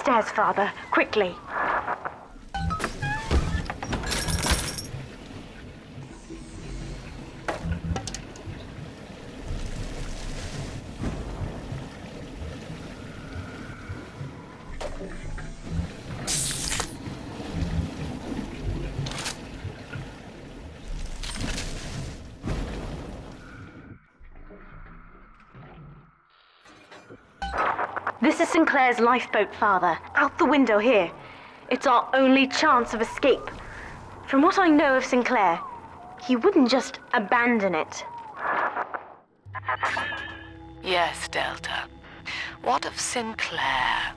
Upstairs, Father, quickly. This is Sinclair's lifeboat, Father. Out the window here. It's our only chance of escape. From what I know of Sinclair, he wouldn't just abandon it. Yes, Delta. What of Sinclair?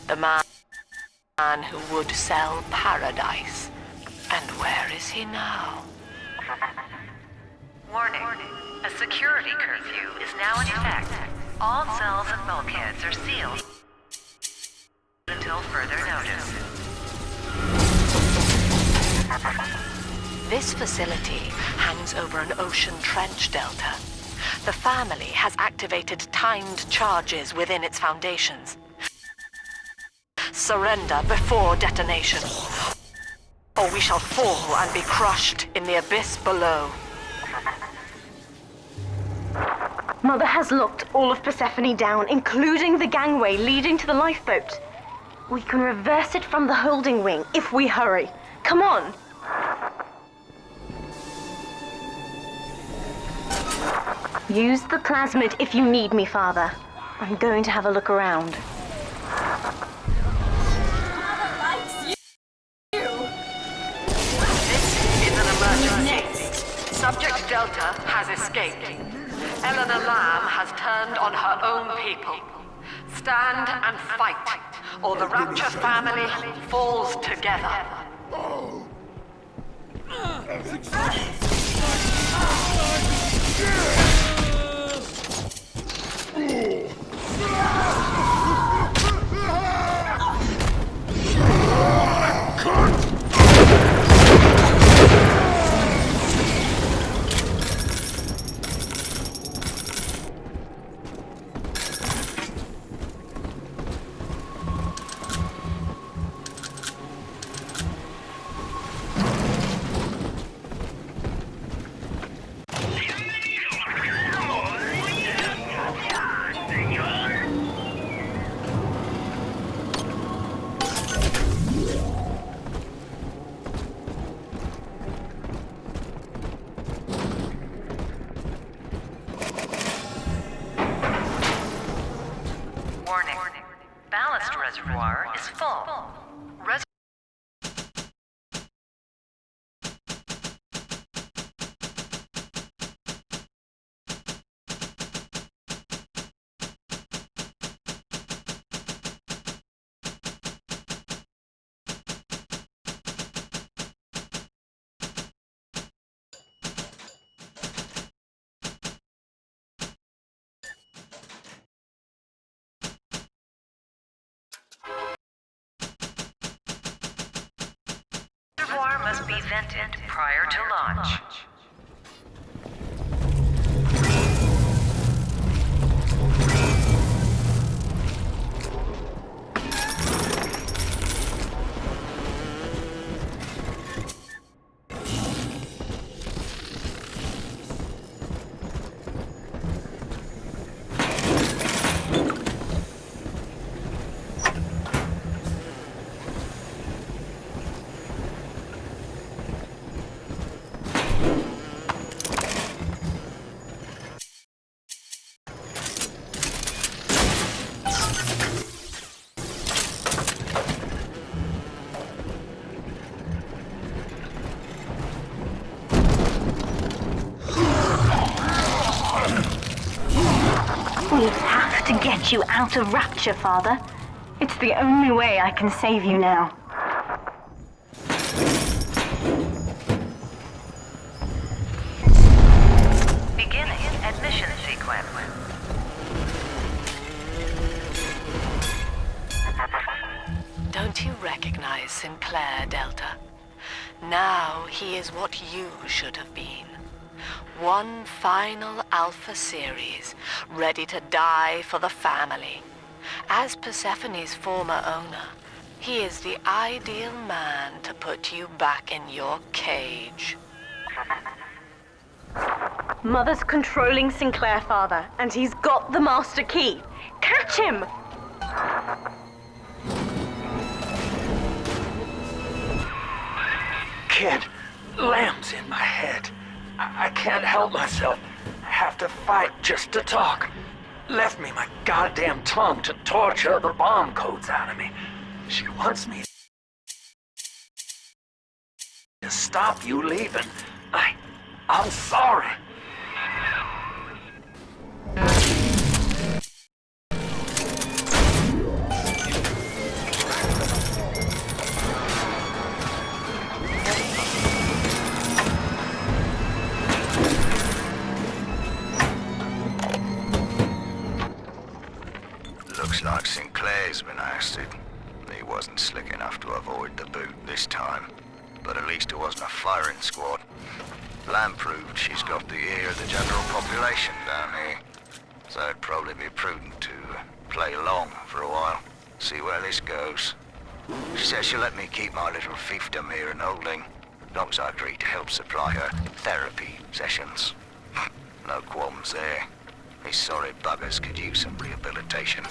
The man who would sell paradise. And where is he now? Warning. A security curfew is now in effect. All cells and bulkheads are sealed until further notice. This facility hangs over an ocean trench, Delta. The family has activated timed charges within its foundations. Surrender before detonation, or we shall fall and be crushed in the abyss below. Mother has locked all of Persephone down, including the gangway leading to the lifeboat. We can reverse it from the holding wing if we hurry. Come on! Use the plasmid if you need me, Father. I'm going to have a look around. This is an emergency. Subject Delta has escaped. Eleanor Lamb has turned on her own people. Stand and fight, or the Rapture family falls together. Ballast reservoir is full. Reservoir must be vented prior to launch. We have to get you out of Rapture, Father. It's the only way I can save you now. Beginning admission sequence. Don't you recognize Sinclair, Delta? Now he is what you should have been. One final Alpha series, ready to die for the family. As Persephone's former owner, he is the ideal man to put you back in your cage. Mother's controlling Sinclair, Father, and he's got the master key. Catch him! Kid, lamb's in my head. I can't help myself. I have to fight just to talk. Left me my goddamn tongue to torture the bomb codes out of me. She wants me to stop you leaving. I'm sorry. Looks like Sinclair's been ousted. He wasn't slick enough to avoid the boot this time. But at least it wasn't a firing squad. Lamb proved she's got the ear of the general population down here. So it'd probably be prudent to play along for a while. See where this goes. She says she'll let me keep my little fiefdom here in holding, as long as I agree to help supply her therapy sessions. No qualms there. These sorry buggers could use some rehabilitation.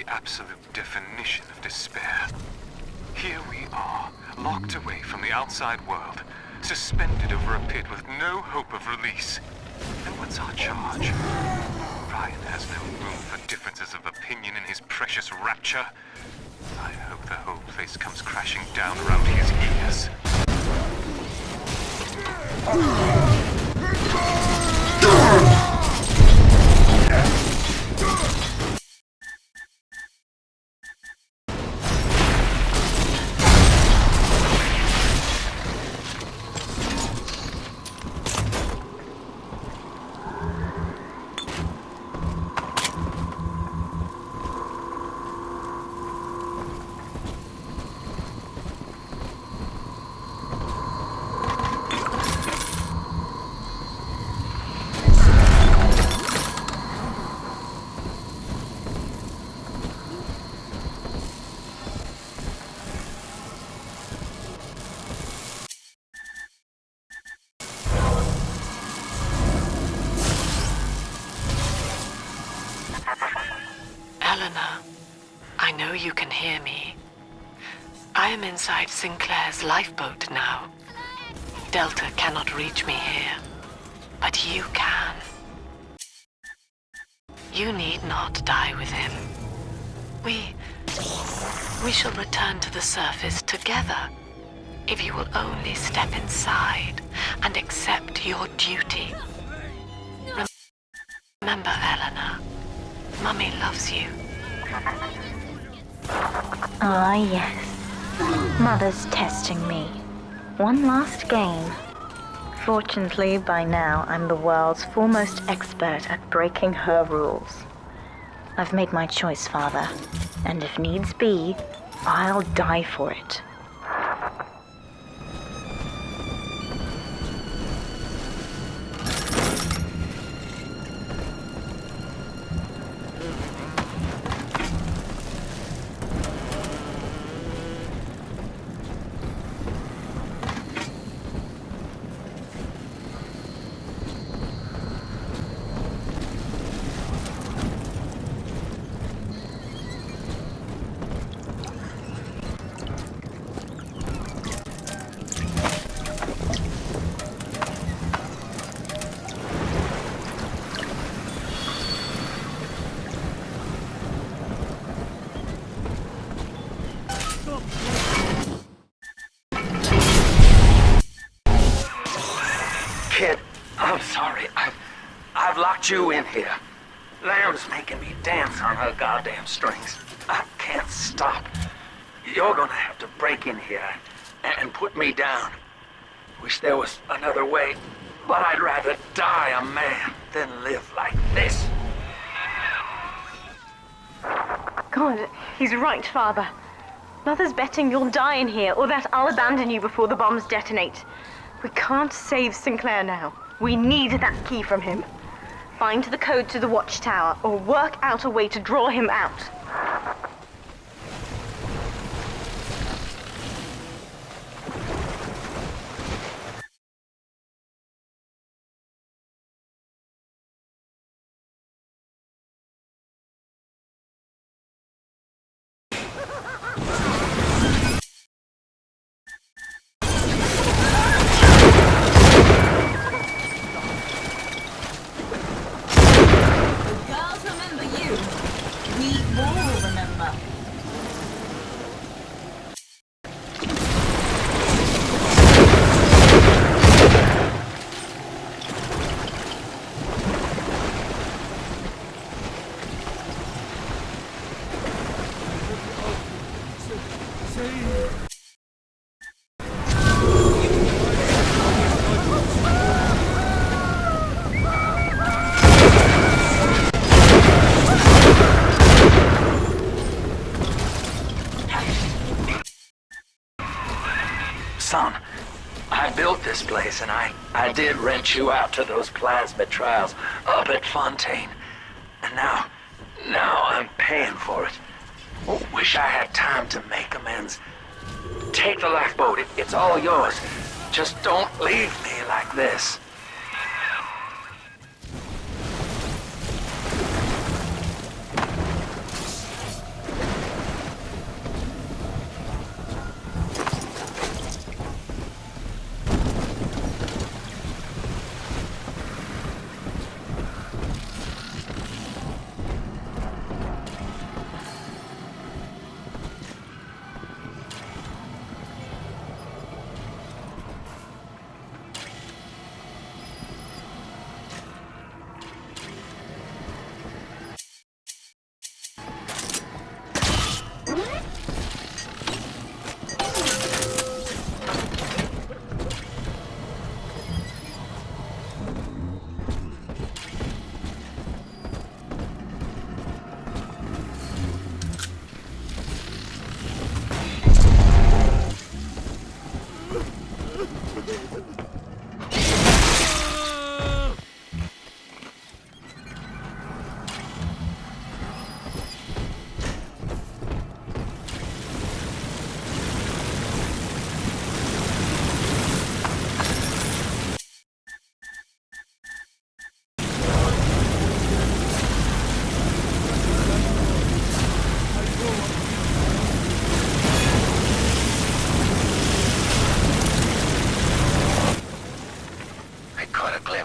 Absolute definition of despair. Here we are, locked away from the outside world, suspended over a pit with no hope of release. And what's our charge? Ryan has no room for differences of opinion in his precious rapture. I hope the whole place comes crashing down around his ears. know you can hear me. I am inside Sinclair's lifeboat now. Delta cannot reach me here, but you can. You need not die with him. We shall return to the surface together, if you will only step inside and accept your duty. Remember, Eleanor, Mummy loves you. Ah, yes. Mother's testing me. One last game. Fortunately, by now, I'm the world's foremost expert at breaking her rules. I've made my choice, Father, and if needs be, I'll die for it. Kid, I'm sorry. I've locked you in here. Lamb's making me dance on her goddamn strings. I can't stop. You're gonna have to break in here and put me down. Wish there was another way, but I'd rather die a man than live like this. God, he's right, Father. Mother's betting you'll die in here, or that I'll abandon you before the bombs detonate. We can't save Sinclair now. We need that key from him. Find the code to the watchtower, or work out a way to draw him out. Girls remember you. We all remember. Son, I built this place and I did rent you out to those plasmid trials up at Fontaine. And now I'm paying for it. Wish I had time to make amends. Take the lifeboat, it's all yours. Just don't leave me like this.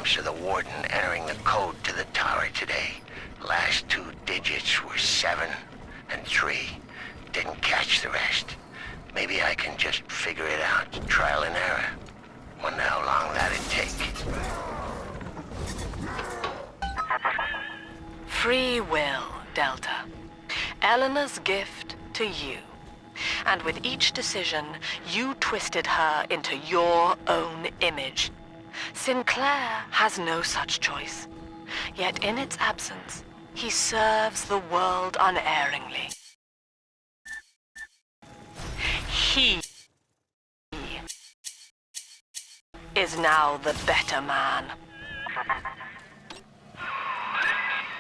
glimpse of the warden entering the code to the tower today. Last two digits were 7 and 3. Didn't catch the rest. Maybe I can just figure it out, trial and error. Wonder how long that'd take. Free will, Delta. Eleanor's gift to you. And with each decision, you twisted her into your own image. Sinclair has no such choice. Yet in its absence, he serves the world unerringly. He is now the better man.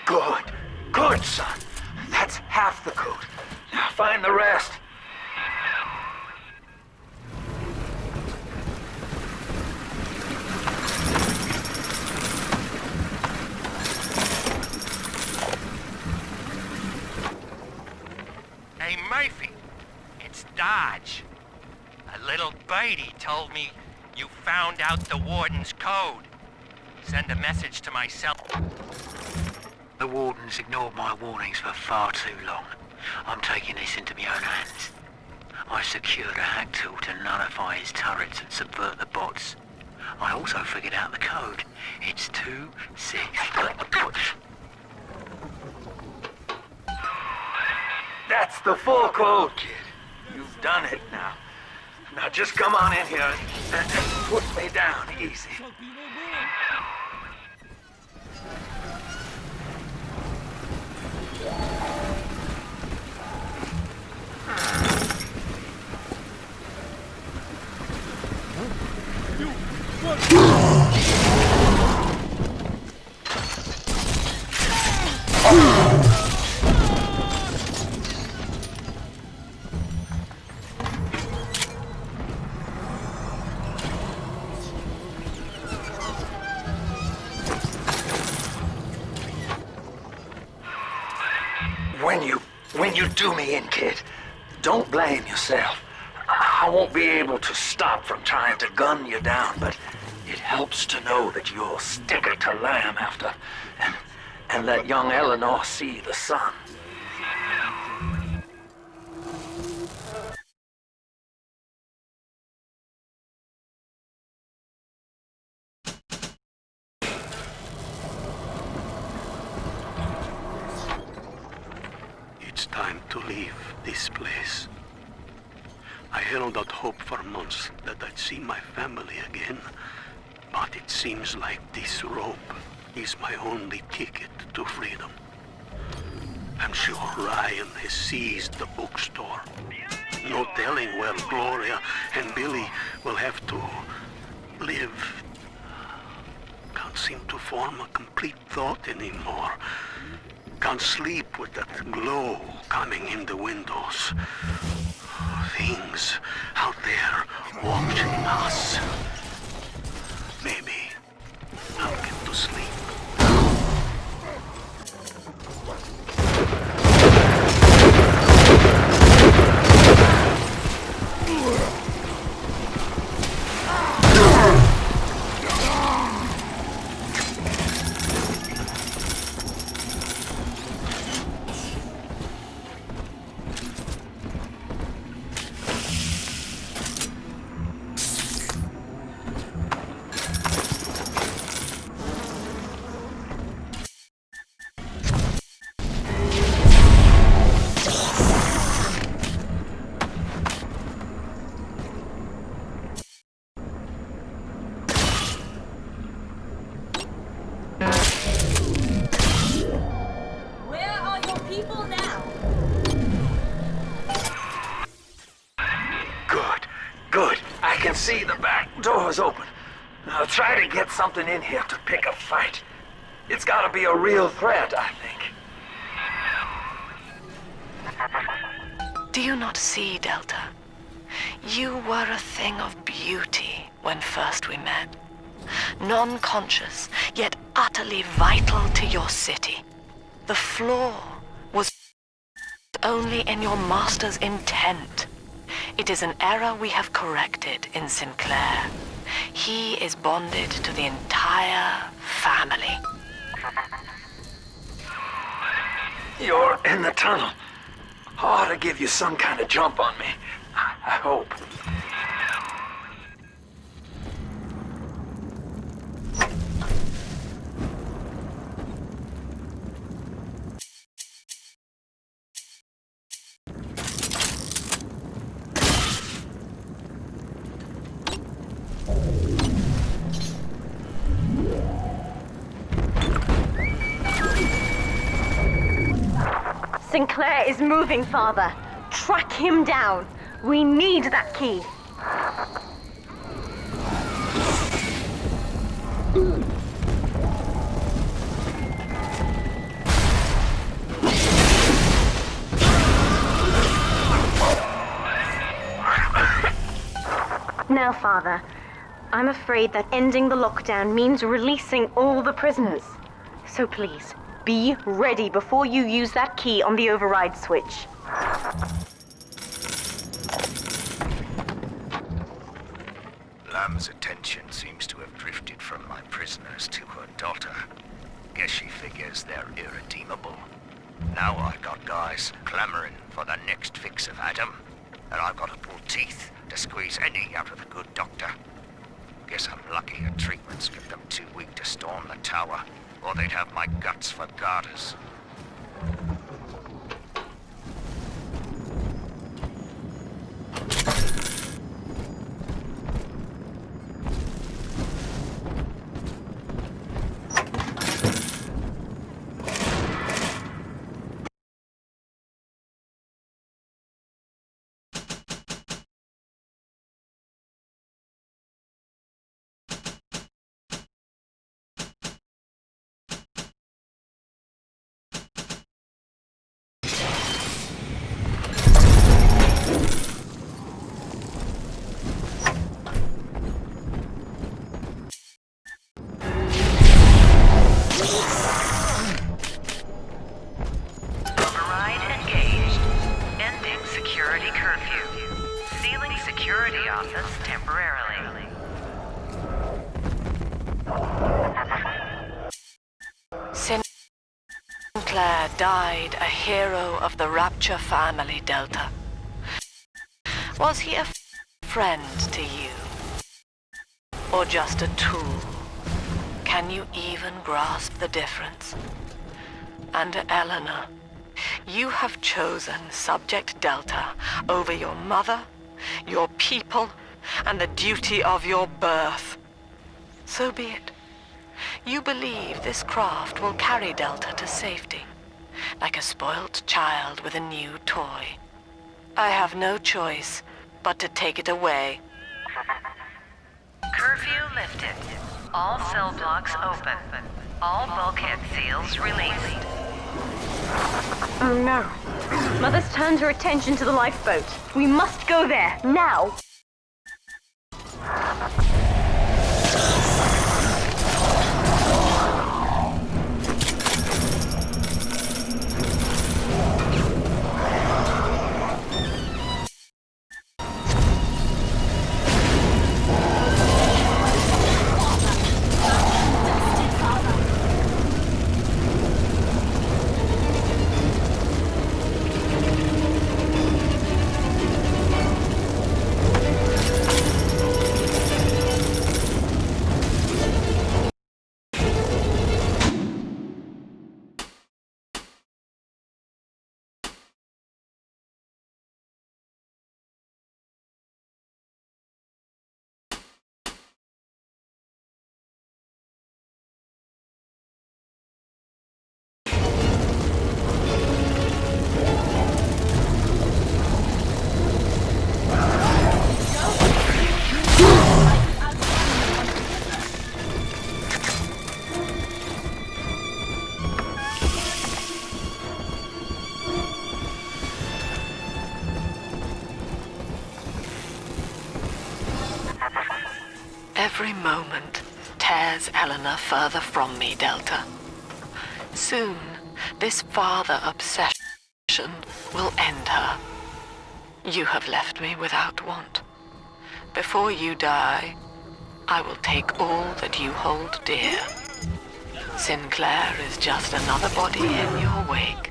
Good. Good, son. That's half the code. Now find the rest. Hey, Murphy. It's Dodge. A little birdie told me you found out the warden's code. Send a message to myself. The warden's ignored my warnings for far too long. I'm taking this into my own hands. I secured a hack tool to nullify his turrets and subvert the bots. I also figured out the code. It's 2-6. That's the full code, kid. You've done it now. Now just come on in here and put me down easy. When you do me in, kid, don't blame yourself. I won't be able to stop from trying to gun you down, but it helps to know that you'll stick it to lamb after, and let young Eleanor see the sun. It's time to leave this place. I held out hope for months that I'd see my family again, but it seems like this rope is my only ticket to freedom. I'm sure Ryan has seized the bookstore. No telling where Gloria and Billy will have to live. Can't seem to form a complete thought anymore. Can't sleep with that glow coming in the windows. Things out there watching us. Maybe I'll get to sleep. See, the back door's open. Now try to get something in here to pick a fight. It's gotta be a real threat, I think. Do you not see, Delta? You were a thing of beauty when first we met. Non-conscious, yet utterly vital to your city. The flaw was only in your master's intent. It is an error we have corrected in Sinclair. He is bonded to the entire family. You're in the tunnel. Ought to give you some kind of jump on me. I hope. Sinclair is moving, Father. Track him down. We need that key. Now, Father, I'm afraid that ending the lockdown means releasing all the prisoners. So please, be ready before you use that key on the override switch. Lamb's attention seems to have drifted from my prisoners to her daughter. Guess she figures they're irredeemable. Now I've got guys clamoring for the next fix of Adam, and I've got to pull teeth to squeeze any out of the good doctor. Guess I'm lucky her treatments kept them too weak to storm the tower, or they'd have my guts for garters. Override engaged. Ending security curfew. Sealing security office temporarily. Sinclair died a hero of the Rapture family, Delta. Was he a friend to you? Or just a tool? Can you even grasp the difference? And Eleanor, you have chosen Subject Delta over your mother, your people, and the duty of your birth. So be it. You believe this craft will carry Delta to safety, like a spoilt child with a new toy. I have no choice but to take it away. Curfew lifted. All cell blocks open. All bulkhead seals released. Oh no. Mother's turned her attention to the lifeboat. We must go there, now! Every moment tears Eleanor further from me, Delta. Soon, this father obsession will end her. You have left me without want. Before you die, I will take all that you hold dear. Sinclair is just another body in your wake.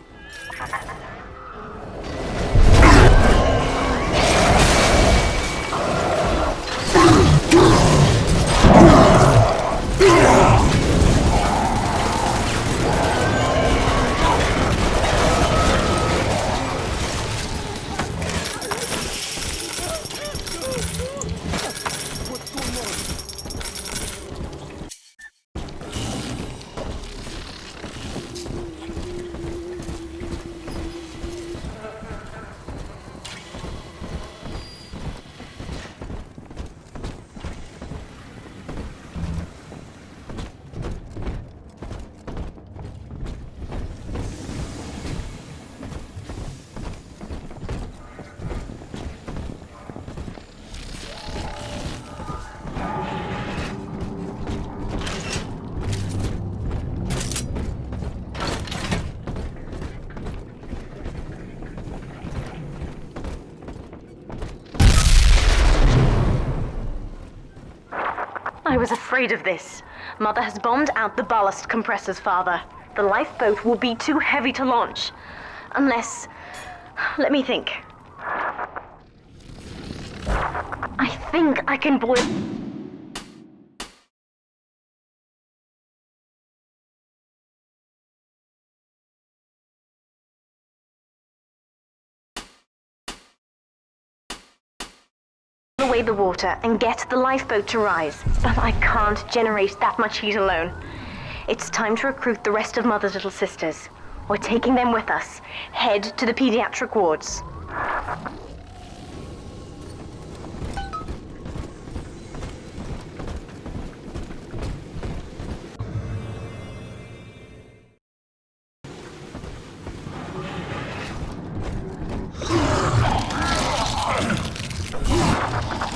I was afraid of this. Mother has bombed out the ballast compressors, Father. The lifeboat will be too heavy to launch. Unless... let me think. I think I can boil... away the water and get the lifeboat to rise, but I can't generate that much heat alone. It's time to recruit the rest of Mother's little sisters. We're taking them with us. Head to the pediatric wards.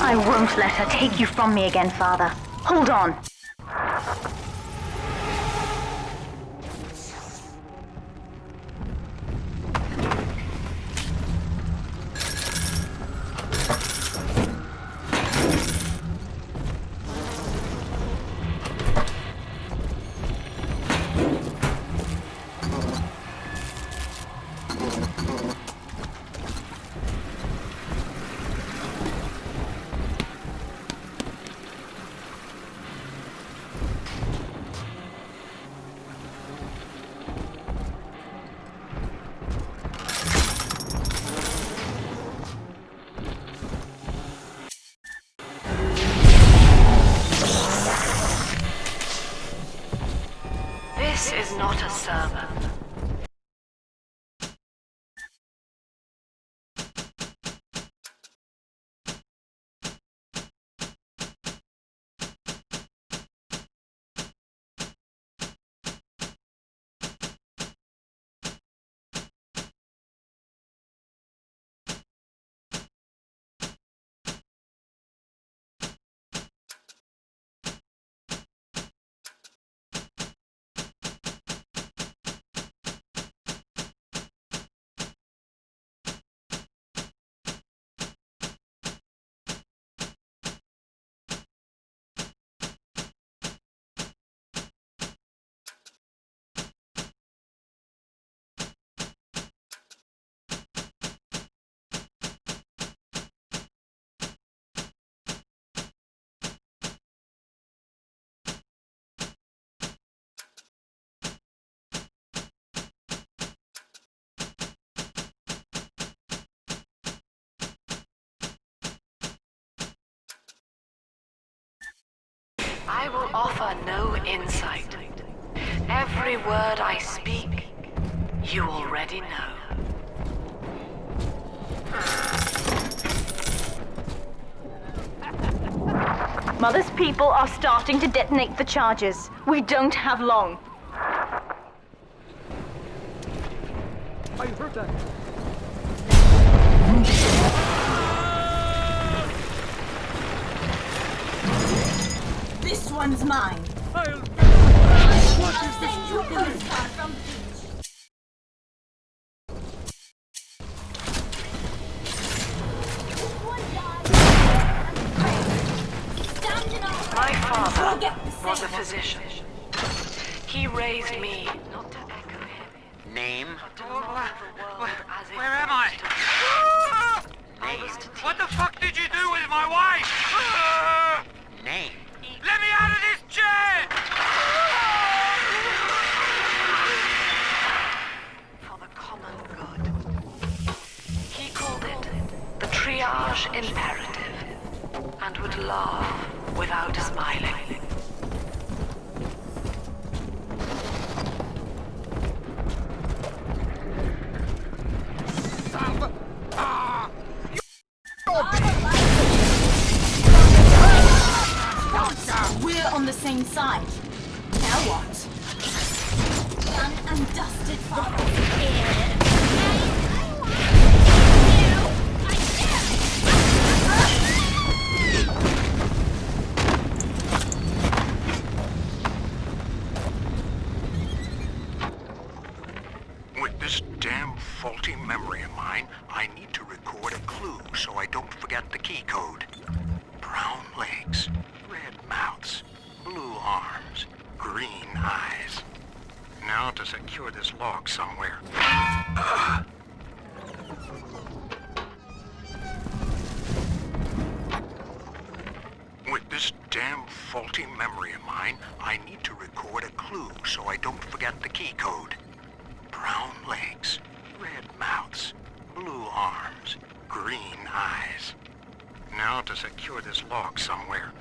I won't let her take you from me again, Father. Hold on. This is not a sermon. I will offer no insight. Every word I speak, you already know. Mother's people are starting to detonate the charges. We don't have long. I heard that. This one's mine. What is this? My I get the was a same. physician. He raised me not to echo him, Name? but to model the world as it Where am I? I was to What the fuck did you do with my wife? Name? Let me out of this chair! for the common good. He called it the triage imperative, and would laugh without smiling. We're on the same side. Now what? Done and dusted for With this damn faulty memory of mine, I need to record a clue so I don't forget the key code. Brown legs, red mouths, blue arms, green eyes. Now to secure this log somewhere. With this damn faulty memory of mine, I need to record a clue so I don't forget the key code. Brown legs, red mouths, blue arms, green eyes. Now to secure this log somewhere.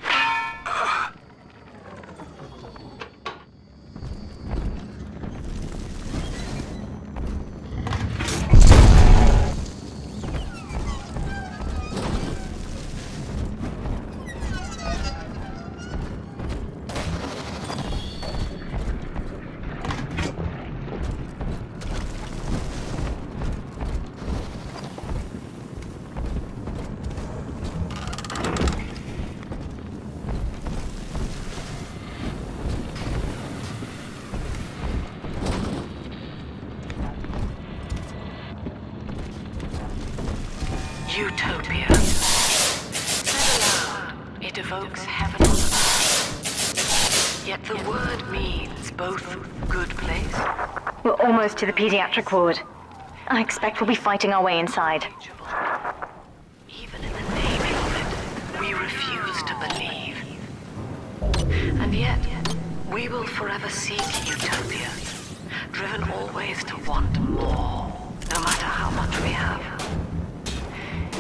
Utopia. Said aloud, it evokes heaven on earth. Yet the word means both good place. We're almost to the pediatric ward. I expect we'll be fighting our way inside. Even in the naming of it, we refuse to believe. And yet, we will forever seek utopia, driven always to want more, no matter how much we have.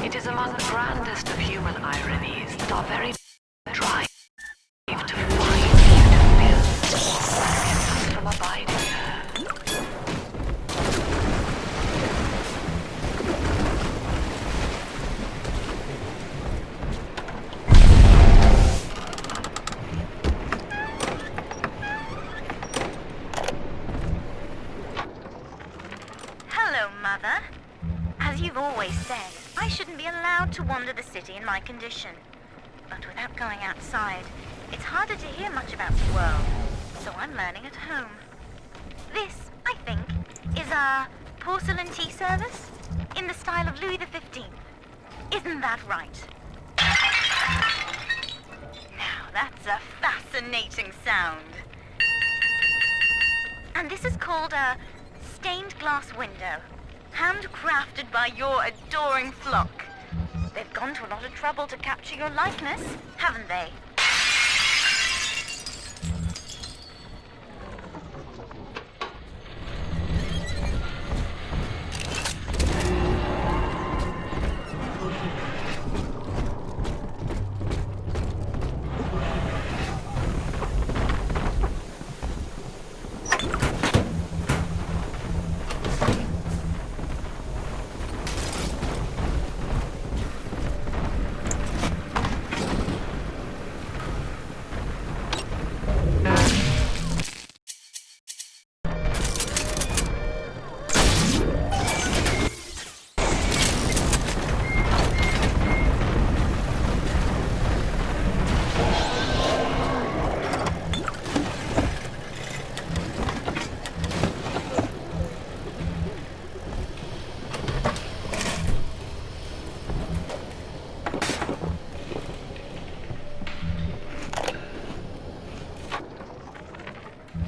It is among the grandest of human ironies that our very drive to find utopia prevents us from abiding there. Hello, Mother. As you've always said, I shouldn't be allowed to wander the city in my condition. But without going outside, it's harder to hear much about the world, so I'm learning at home. This, I think, is a porcelain tea service in the style of Louis XV. Isn't that right? Now, that's a fascinating sound. And this is called a stained glass window. Handcrafted by your adoring flock. They've gone to a lot of trouble to capture your likeness, haven't they?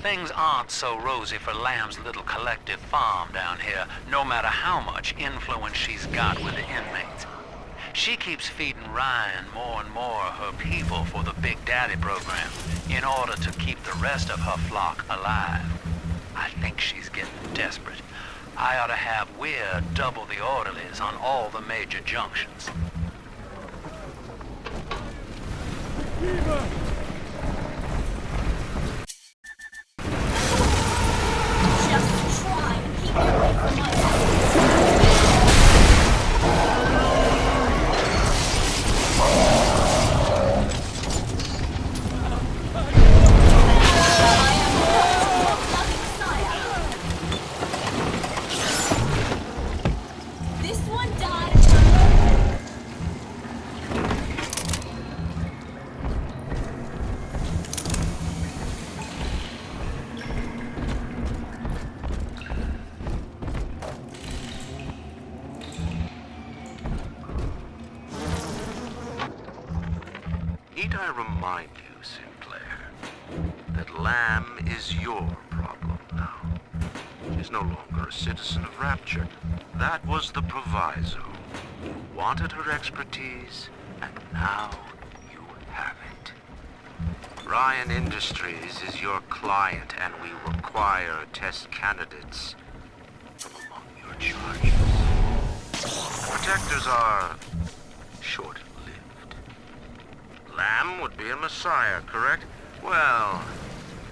Things aren't so rosy for Lamb's little collective farm down here, no matter how much influence she's got with the inmates. She keeps feeding Ryan more and more of her people for the Big Daddy program in order to keep the rest of her flock alive. I think she's getting desperate. I ought to have Weir double the orderlies on all the major junctions. Just try and keep me away from my This one died. Need I remind you, Sinclair, that Lamb is your problem now. She's no longer a citizen of Rapture. That was the proviso. You wanted her expertise, and now you have it. Ryan Industries is your client, and we require test candidates from among your charges. Protectors are short-lived. Lamb would be a messiah, correct? Well,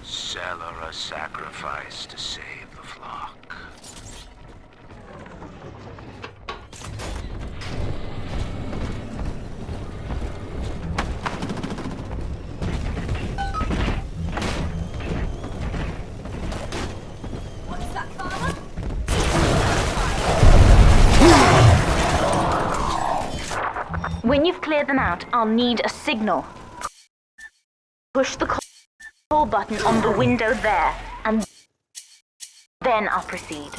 sell her a sacrifice to save the flock. What's that, Father? When you've cleared them out, I'll need a signal. Push the call button on the window there, and then I'll proceed.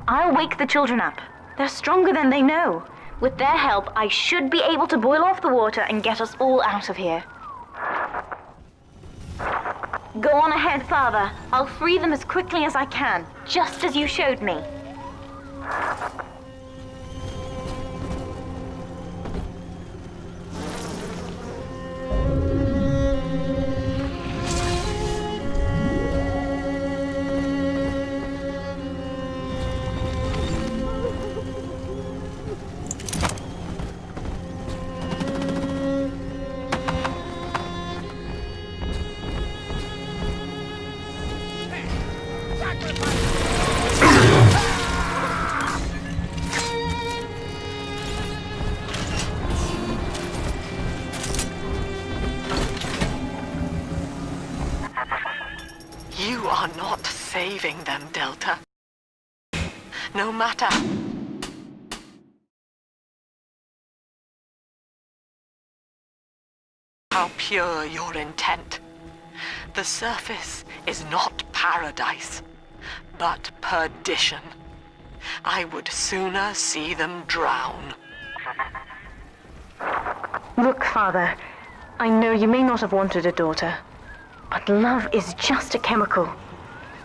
I'll wake the children up. They're stronger than they know. With their help, I should be able to boil off the water and get us all out of here. Go on ahead, Father. I'll free them as quickly as I can, just as you showed me. You are not saving them, Delta. No matter how pure your intent, the surface is not paradise. but perdition. I would sooner see them drown. Look, Father, I know you may not have wanted a daughter, but love is just a chemical.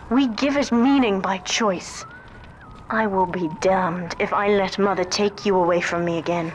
We give it meaning by choice. I will be damned if I let Mother take you away from me again.